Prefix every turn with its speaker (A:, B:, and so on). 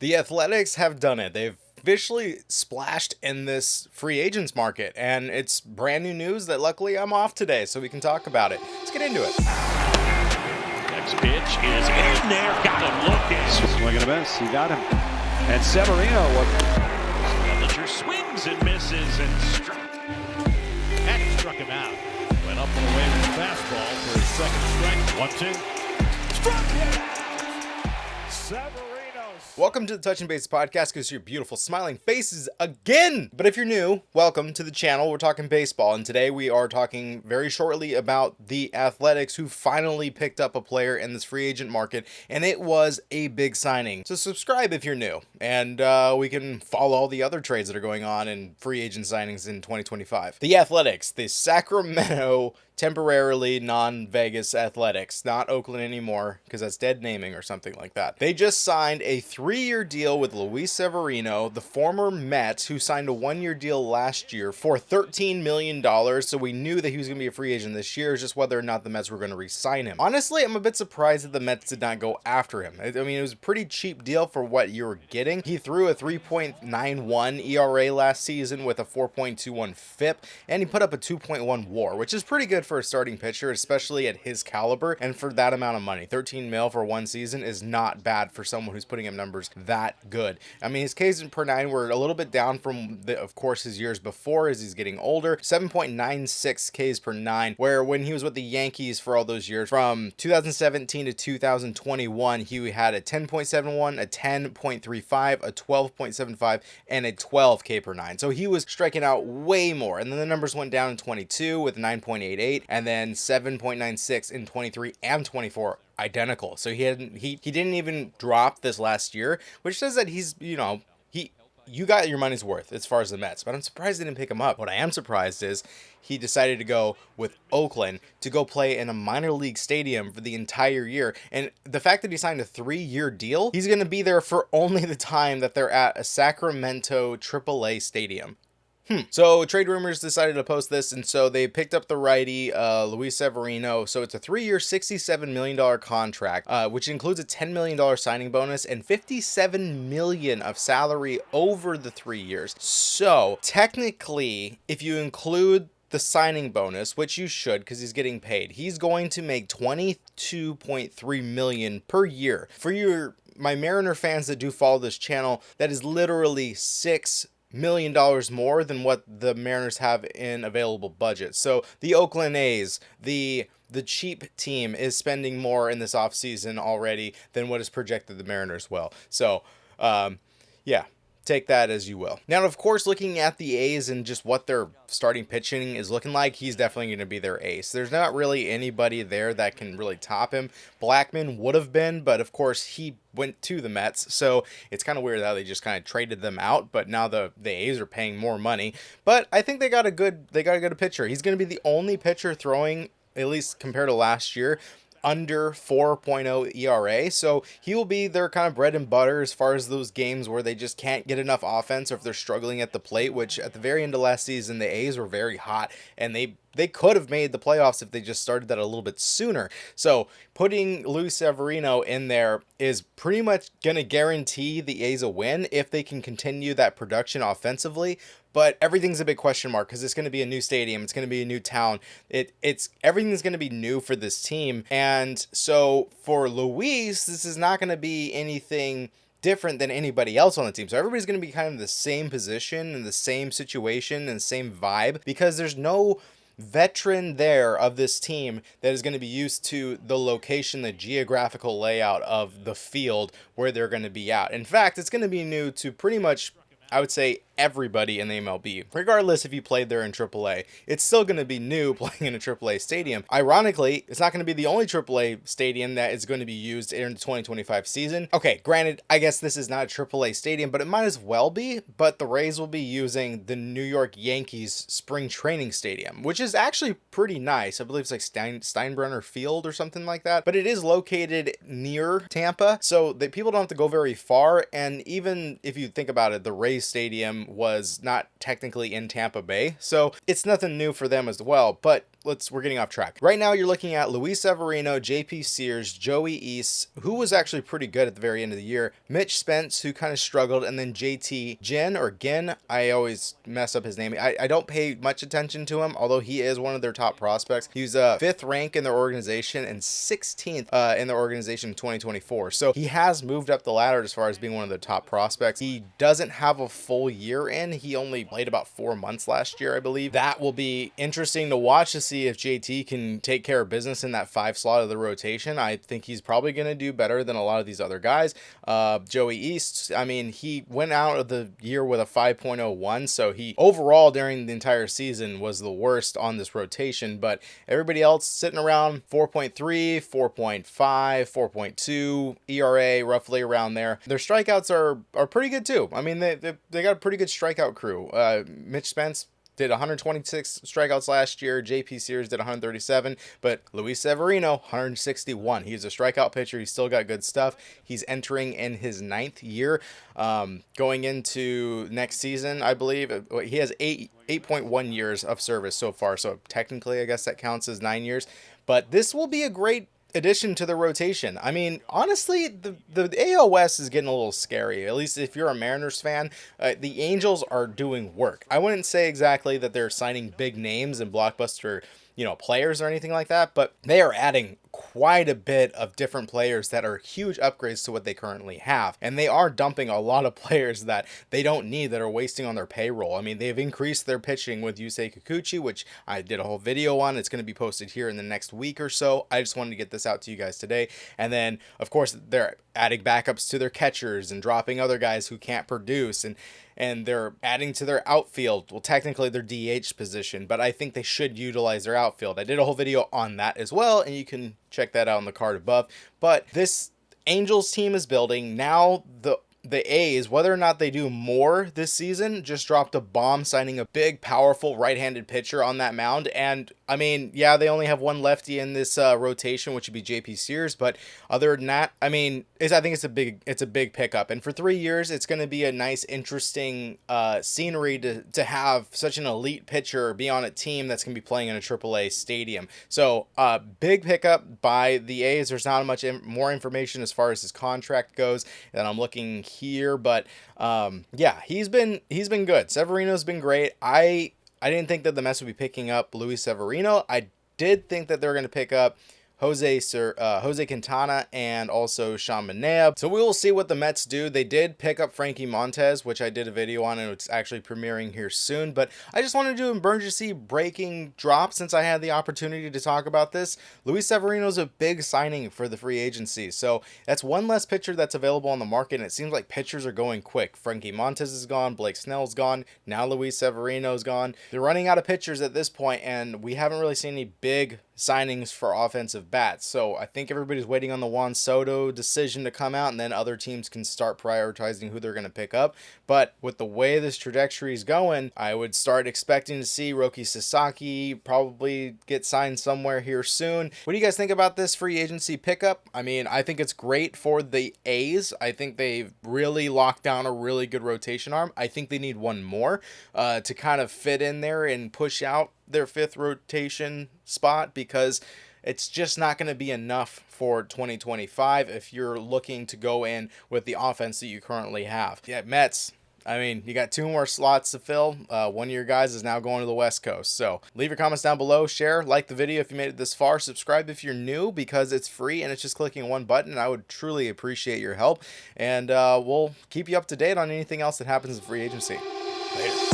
A: The Athletics have done it. They've officially splashed in this free agents market, and it's brand new news that luckily I'm off today, so we can talk about it. Let's get into it.
B: Next pitch is in there. Got him looking.
C: Swing and a miss. He got him. And Severino.
B: Bellinger swings and misses and struck him out. Went up and away with the fastball for his second strike. 1-2. Struck him. Severino.
A: Welcome to the Touching Base podcast, because your beautiful smiling faces again. But if you're new, welcome to the channel. We're talking baseball, and today we are talking very shortly about the Athletics, who finally picked up a player in this free agent market, and it was a big signing. So subscribe if you're new, and we can follow all the other trades that are going on in free agent signings in 2025. The Athletics, the Sacramento temporarily non-Vegas Athletics, not Oakland anymore, because that's dead naming or something like that. They just signed a 3-year deal with Luis Severino, the former Met, who signed a 1-year deal last year for $13 million. So we knew that he was going to be a free agent this year. It's just whether or not the Mets were going to re-sign him. Honestly, I'm a bit surprised that the Mets did not go after him. I mean, it was a pretty cheap deal for what you were getting. He threw a 3.91 ERA last season with a 4.21 FIP, and he put up a 2.1 WAR, which is pretty good for a starting pitcher, especially at his caliber, and for that amount of money. 13 mil for one season is not bad for someone who's putting up numbers that good. I mean, his Ks per nine were a little bit down from of course, his years before as he's getting older. 7.96 Ks per nine, where when he was with the Yankees for all those years, from 2017 to 2021, he had a 10.71, a 10.35, a 12.75, and a 12 K per nine. So he was striking out way more, and then the numbers went down in 22 with 9.88, and then 7.96 in 23 and 24. Identical. So he didn't even drop this last year, which says that he's, you got your money's worth as far as the Mets. But I'm surprised they didn't pick him up. What I am surprised is he decided to go with Oakland to go play in a minor league stadium for the entire year. And the fact that he signed a 3-year deal, he's going to be there for only the time that they're at a Sacramento AAA stadium. So trade rumors decided to post this, and so they picked up the righty Luis Severino. So it's a 3-year, $67 million contract, which includes a $10 million signing bonus and $57 million of salary over the 3 years. So technically, if you include the signing bonus, which you should because he's getting paid, he's going to make $22.3 million per year. For my Mariner fans that do follow this channel, that is literally $6 million more than what the Mariners have in available budget. So the Oakland A's, the cheap team, is spending more in this offseason already than what is projected the Mariners will. So yeah, take that as you will. Now, of course, looking at the A's and just what their starting pitching is looking like, he's definitely going to be their ace. There's not really anybody there that can really top him. Blackman would have been, but of course he went to the Mets, so it's kind of weird how they just kind of traded them out. But now the A's are paying more money. But I think they got a good pitcher. He's going to be the only pitcher throwing, at least compared to last year, under 4.0 ERA. So he will be their kind of bread and butter as far as those games where they just can't get enough offense, or if they're struggling at the plate, which at the very end of last season, the A's were very hot, and they could have made the playoffs if they just started that a little bit sooner. So putting Luis Severino in there is pretty much going to guarantee the A's a win if they can continue that production offensively. But everything's a big question mark because it's going to be a new stadium. It's going to be a new town. Everything's going to be new for this team. And so for Luis, this is not going to be anything different than anybody else on the team. So everybody's going to be kind of in the same position and the same situation and the same vibe, because there's no veteran there of this team that is going to be used to the location, the geographical layout of the field where they're going to be at. In fact, it's going to be new to pretty much, I would say, everybody in the MLB. Regardless if you played there in AAA, it's still going to be new playing in a AAA stadium. Ironically, it's not going to be the only AAA stadium that is going to be used in the 2025 season. Okay, granted, I guess this is not a AAA stadium, but it might as well be. But the Rays will be using the New York Yankees spring training stadium, which is actually pretty nice. I believe it's like Steinbrenner Field or something like that. But it is located near Tampa, so that people don't have to go very far. And even if you think about it, the Rays stadium was not technically in Tampa Bay, so it's nothing new for them as well. But we're getting off track. Right now, you're looking at Luis Severino, JP Sears, Joey East, who was actually pretty good at the very end of the year, Mitch Spence, who kind of struggled, and then JT Ginn. I always mess up his name. I don't pay much attention to him, although he is one of their top prospects. He was 5th rank in their organization and 16th in their organization in 2024. So he has moved up the ladder as far as being one of the top prospects. He doesn't have a full year in. He only played about 4 months last year, I believe. That will be interesting to watch to see if JT can take care of business in that 5 slot of the rotation. I think he's probably going to do better than a lot of these other guys. Joey East, I mean, he went out of the year with a 5.01, so he overall during the entire season was the worst on this rotation, but everybody else sitting around 4.3, 4.5, 4.2 ERA, roughly around there. Their strikeouts are pretty good too. I mean, they got a pretty good strikeout crew. Mitch Spence did 126 strikeouts last year. JP Sears did 137, but Luis Severino, 161. He's a strikeout pitcher. He's still got good stuff. He's entering in his 9th year. Going into next season, I believe, he has 8.1 years of service so far, so technically I guess that counts as 9 years. But this will be a great addition to the rotation. I mean, honestly, the AL West is getting a little scary. At least if you're a Mariners fan, the Angels are doing work. I wouldn't say exactly that they're signing big names and blockbuster, players or anything like that, but they are adding quite a bit of different players that are huge upgrades to what they currently have. And they are dumping a lot of players that they don't need, that are wasting on their payroll. I mean, they've increased their pitching with Yusei Kikuchi, which I did a whole video on. It's going to be posted here in the next week or so. I just wanted to get this out to you guys today. And then, of course, they're adding backups to their catchers and dropping other guys who can't produce, and they're adding to their outfield. Well, technically their DH position, but I think they should utilize their outfield. I did a whole video on that as well, and you can check that out on the card above. But this Angels team is building. Now the A's, whether or not they do more this season, just dropped a bomb signing a big, powerful right-handed pitcher on that mound. And I mean, yeah, they only have one lefty in this rotation, which would be JP Sears. But other than that, I mean, I think it's a big pickup. And for 3 years, it's going to be a nice, interesting scenery to have such an elite pitcher be on a team that's going to be playing in a AAA stadium. So big pickup by the A's. There's not much more information as far as his contract goes that I'm looking here, but yeah, he's been good. Severino's been great. I didn't think that the Mets would be picking up Luis Severino. I did think that they're going to pick up Jose Quintana and also Sean Manaea. So we will see what the Mets do. They did pick up Frankie Montes, which I did a video on, and it's actually premiering here soon. But I just wanted to do an emergency breaking drop since I had the opportunity to talk about this. Luis Severino is a big signing for the free agency. So that's one less pitcher that's available on the market, and it seems like pitchers are going quick. Frankie Montes is gone. Blake Snell's gone. Now Luis Severino's gone. They're running out of pitchers at this point, and we haven't really seen any big signings for offensive bats. So I think everybody's waiting on the Juan Soto decision to come out, and then other teams can start prioritizing who they're going to pick up. But with the way this trajectory is going, I would start expecting to see Roki Sasaki probably get signed somewhere here soon. What do you guys think about this free agency pickup? I mean, I think it's great for the A's. I think they've really locked down a really good rotation arm. I think they need one more to kind of fit in there and push out their 5th rotation spot, because it's just not going to be enough for 2025 if you're looking to go in with the offense that you currently have. Yeah, Mets, I mean, you got 2 more slots to fill. One of your guys is now going to the West Coast. So leave your comments down below, share, like the video if you made it this far, subscribe if you're new, because it's free and it's just clicking one button. I would truly appreciate your help, and we'll keep you up to date on anything else that happens in free agency. Later.